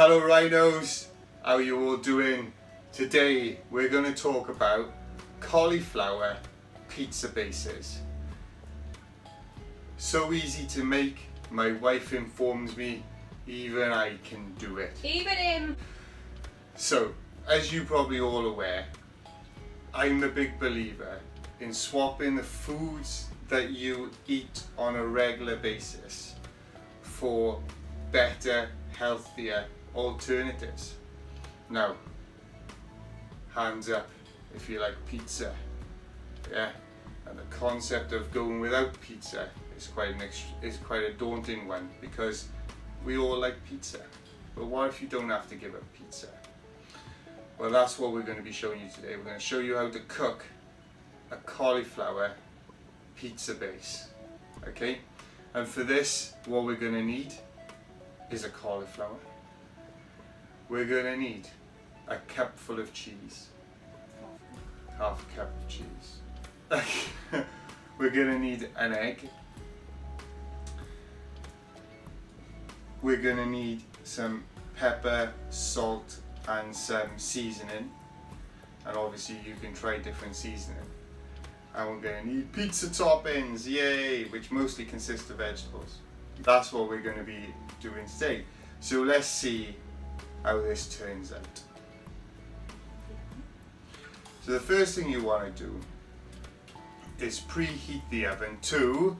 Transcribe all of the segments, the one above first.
Hello Rhinos, how are you all doing? Today we're going to talk about cauliflower pizza bases. So easy to make, my wife informs me, even I can do it. Even him. So, as you probably all aware, I'm a big believer in swapping the foods that you eat on a regular basis for better, healthier alternatives. Now, hands up if you like pizza, yeah? And the concept of going without pizza is quite a daunting one, because we all like pizza. But what if you don't have to give up pizza? Well, that's what we're going to be showing you today. We're going to show you how to cook a cauliflower pizza base, okay? And for this, what we're going to need is a cauliflower. We're going to need a cup full of cheese, half a cup of cheese. We're going to need an egg. We're going to need some pepper, salt and some seasoning, and obviously you can try different seasoning. And we're going to need pizza toppings, yay, which mostly consist of vegetables. That's what we're going to be doing today. So let's see how this turns out. So the first thing you want to do is preheat the oven to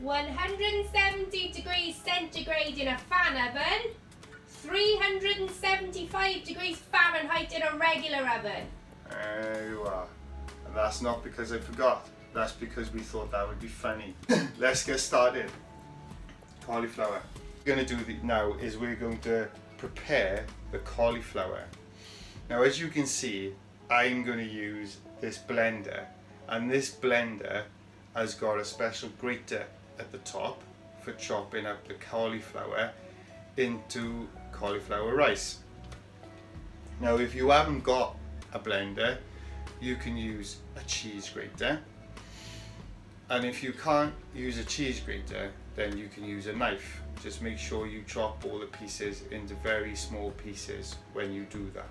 170 degrees centigrade in a fan oven, 375 degrees Fahrenheit in a regular oven. There you are. And that's not because I forgot. That's because we thought that would be funny. Let's get started. Cauliflower. What we're going to do now is we're going to prepare the cauliflower. Now, as you can see, I'm going to use this blender, and this blender has got a special grater at the top for chopping up the cauliflower into cauliflower rice. Now, if you haven't got a blender, you can use a cheese grater, and if you can't use a cheese grater, then you can use a knife. Just make sure you chop all the pieces into very small pieces when you do that.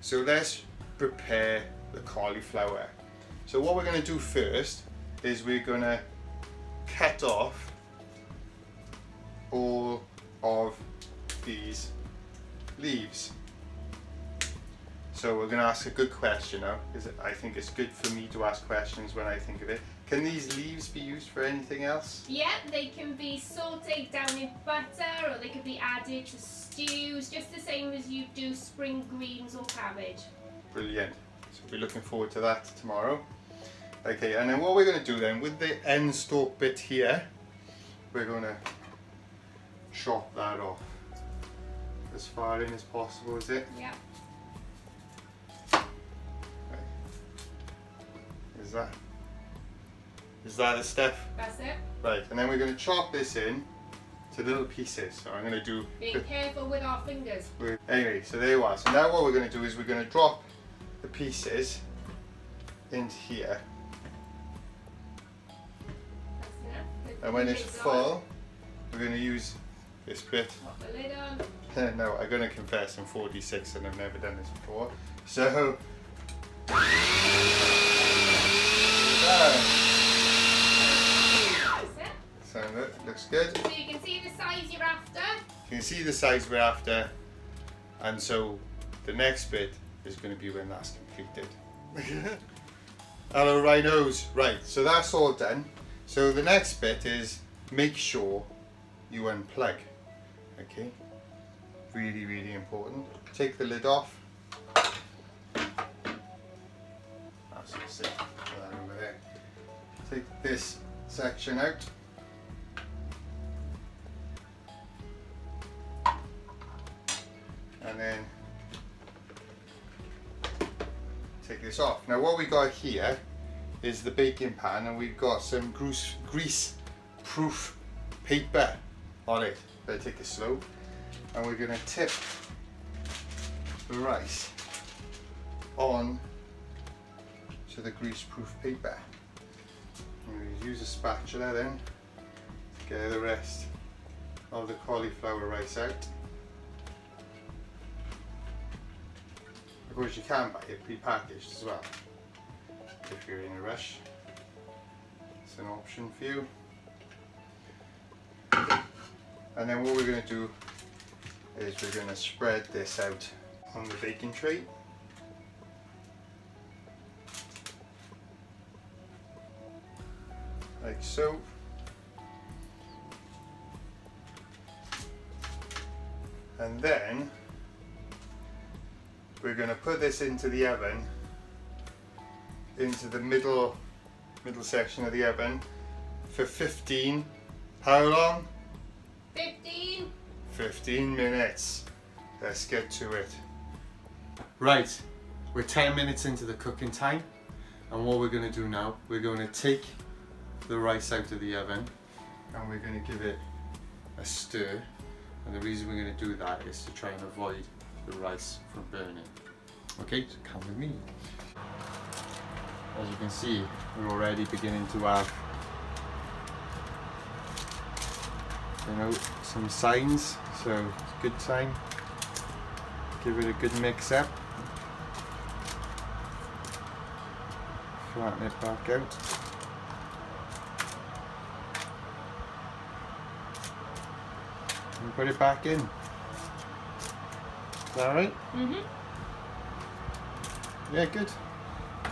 So let's prepare the cauliflower. So what we're going to do first is we're going to cut off all of these leaves. So we're going to ask a good question now, because I think it's good for me to ask questions when I think of it. Can these leaves be used for anything else? Yeah, they can be sauteed down in butter, or they could be added to stews, just the same as you do spring greens or cabbage. Brilliant. So we'll be looking forward to that tomorrow. Okay, and then what we're going to do then, with the end stalk bit here, we're going to chop that off as far in as possible, is it? Yeah. Is that a step? That's it. Right, and then we're going to chop this in to little pieces. So I'm going to do... Be careful with our fingers. Anyway, so there you are. So now what we're going to do is we're going to drop the pieces into here. That's enough. And when it's full, we're going to use this bit. Pop the lid on. No, I'm going to confess, I'm 46 and I've never done this before. So... Sound good, looks good. So you can see the size you're after. You can see the size we're after, and so the next bit is going to be when that's completed. Hello Rhinos. Right, so that's all done. So the next bit is make sure you unplug. Okay, really, really important. Take the lid off. That's it. Put that over there. Take this section out. And then take this off. Now what we got here is the baking pan, and we've got some grease proof paper on it. Better take it slow. And we're going to tip the rice on to the grease proof paper. And we use a spatula then to get the rest of the cauliflower rice out. Of course, you can buy it pre-packaged as well if you're in a rush. It's an option for you. And then what we're going to do is we're going to spread this out on the baking tray. Like so. And then we're going to put this into the oven, into the middle section of the oven for 15, how long? 15 minutes. Let's get to it. Right, we're 10 minutes into the cooking time, and what we're going to do now, we're going to take the rice out of the oven and we're going to give it a stir. And the reason we're going to do that is to try and avoid the rice from burning. Okay, so come with me. As you can see, we're already beginning to have, you know, some signs, so it's a good time. Give it a good mix up. Flatten it back out. And put it back in. Is that right? Mm-hmm. Yeah, good.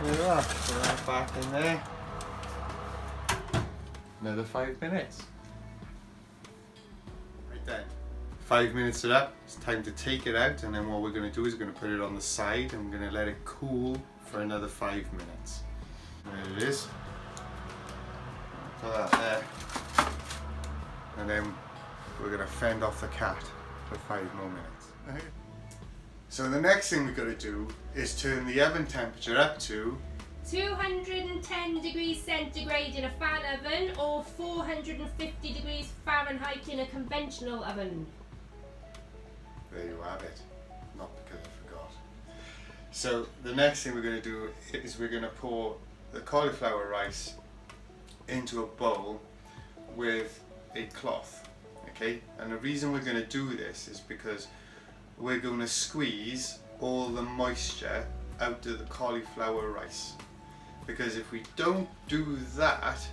There we are. Put that back in there. Another 5 minutes. Right then. 5 minutes are up. It's time to take it out, and then what we're going to do is we're going to put it on the side and we're going to let it cool for another 5 minutes. There it is. Put that there. And then we're going to fend off the cat for 5 more minutes. So the next thing we've got to do is turn the oven temperature up to 210 degrees centigrade in a fan oven or 450 degrees Fahrenheit in a conventional oven. There you have it. Not because I forgot. So the next thing we're going to do is we're going to pour the cauliflower rice into a bowl with a cloth. Okay? And the reason we're going to do this is because we're going to squeeze all the moisture out of the cauliflower rice. Because if we don't do that,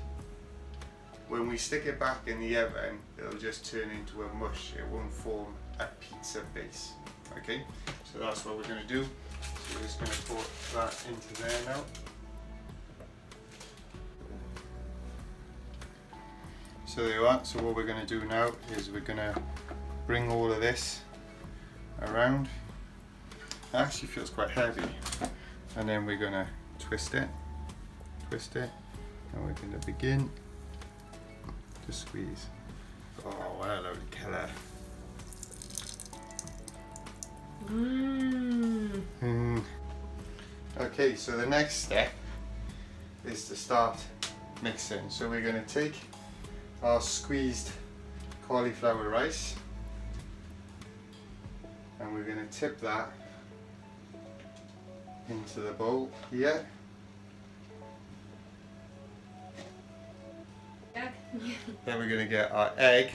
when we stick it back in the oven, it'll just turn into a mush. It won't form a pizza base. Okay, so that's what we're going to do. So we're just going to pour that into there now. So there you are. So what we're going to do now is we're going to bring all of this around. It actually feels quite heavy. And then we're going to twist it, and we're going to begin to squeeze. Oh, what a lovely colour. Okay, so the next step is to start mixing. So we're going to take our squeezed cauliflower rice and we're going to tip that into the bowl here. Then we're going to get our egg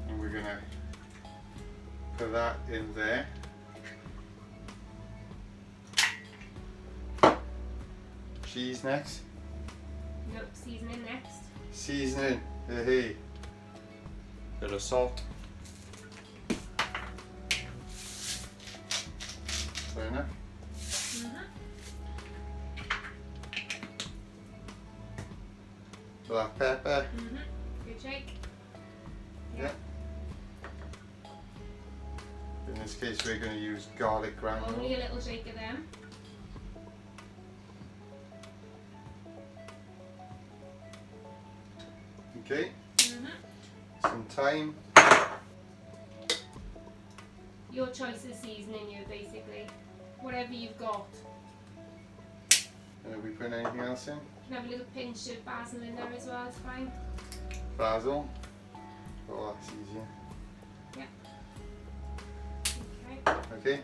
and we're going to put that in there. Cheese next. Nope, seasoning next. Seasoning, hey. Bit of salt. Fair enough. Black pepper. Good shake. Yeah. In this case, we're going to use garlic granule. Only a little shake of them. Okay. Some thyme. Your choice of seasoning, you basically. Whatever you've got. And are we putting anything else in? You can have a little pinch of basil in there as well, it's fine. Basil. Oh, that's easier. Okay. Okay.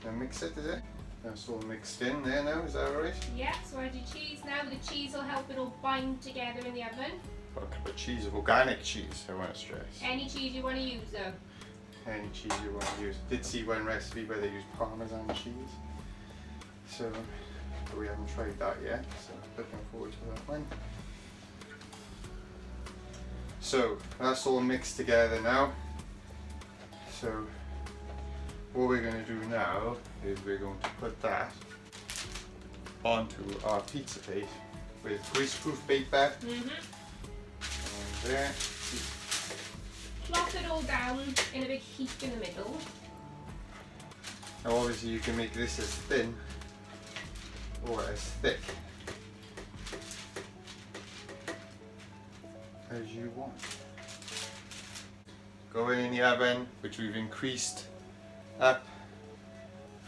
Now mix it, is it? That's all mixed in there now, is that alright? Yeah, so add your cheese now. The cheese will help it all bind together in the oven. Got a cup of cheese, of organic cheese, I want to stress. Any cheese you want to use though. any cheese you want to use. Did see one recipe where they use Parmesan cheese, so but we haven't tried that yet, so looking forward to that one. So that's all mixed together now. So what we're going to do now is we're going to put that onto our pizza plate with greaseproof paper. And there. Plot it all down in a big heap in the middle. Now obviously you can make this as thin or as thick as you want. Go in the oven, which we've increased up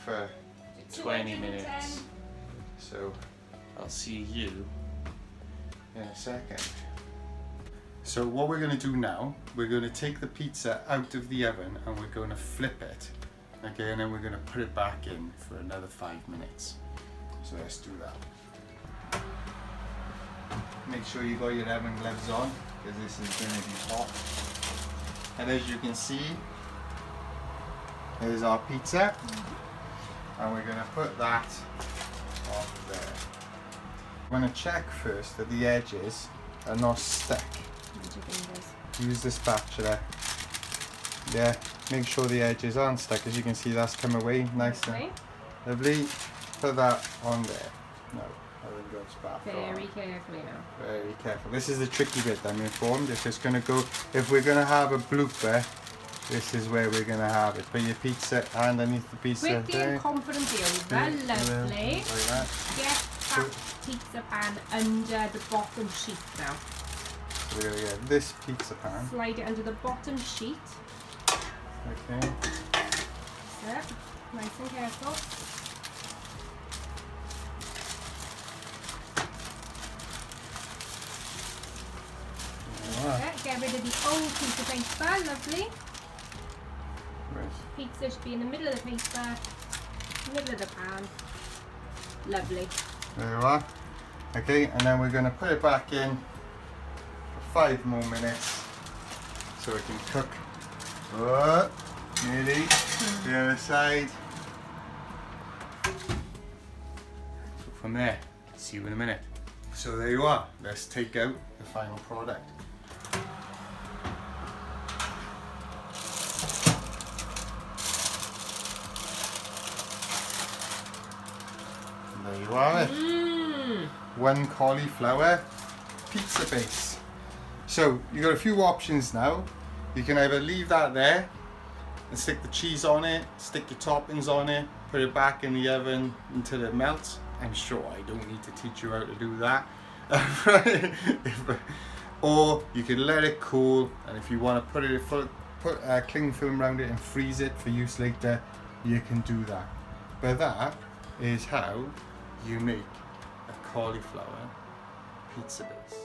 for 20 minutes. So I'll see you in a second. So what we're going to do now, we're going to take the pizza out of the oven and we're going to flip it. Okay, and then we're going to put it back in for another 5 minutes. So let's do that. Make sure you got your oven gloves on, because this is going to be hot. And as you can see, here's our pizza. And we're going to put that on there. I'm going to check first that the edges are not stuck. Use the spatula. Yeah, make sure the edges aren't stuck. As you can see, that's come away nice and lovely. Put that on there. No, I haven't got spatula. Very carefully now. Very careful. This is the tricky bit, I'm informed. If it's going to go, if we're going to have a blooper, this is where we're going to have it. Put your pizza underneath the pizza. Quickly and confidently over. Lovely. Like that. Get that pizza pan under the bottom sheet now. So we're going to get this pizza pan. Slide it under the bottom sheet. Okay. So, nice and careful. Get rid of the old piece of paper, lovely. Right. Pizza should be in the middle of the paper, middle of the pan. Lovely. There you are. Okay, and then we're going to put it back in for 5 more minutes so it can cook. Oh, nearly. The other side. So from there, see you in a minute. So there you are. Let's take out the final product. There you are. One cauliflower pizza base. So you've got a few options now. You can either leave that there and stick the cheese on it, stick your toppings on it, put it back in the oven until it melts. I'm sure I don't need to teach you how to do that. Or you can let it cool, and if you want to put it put cling film around it and freeze it for use later, you can do that. But that is how you make a cauliflower pizza base.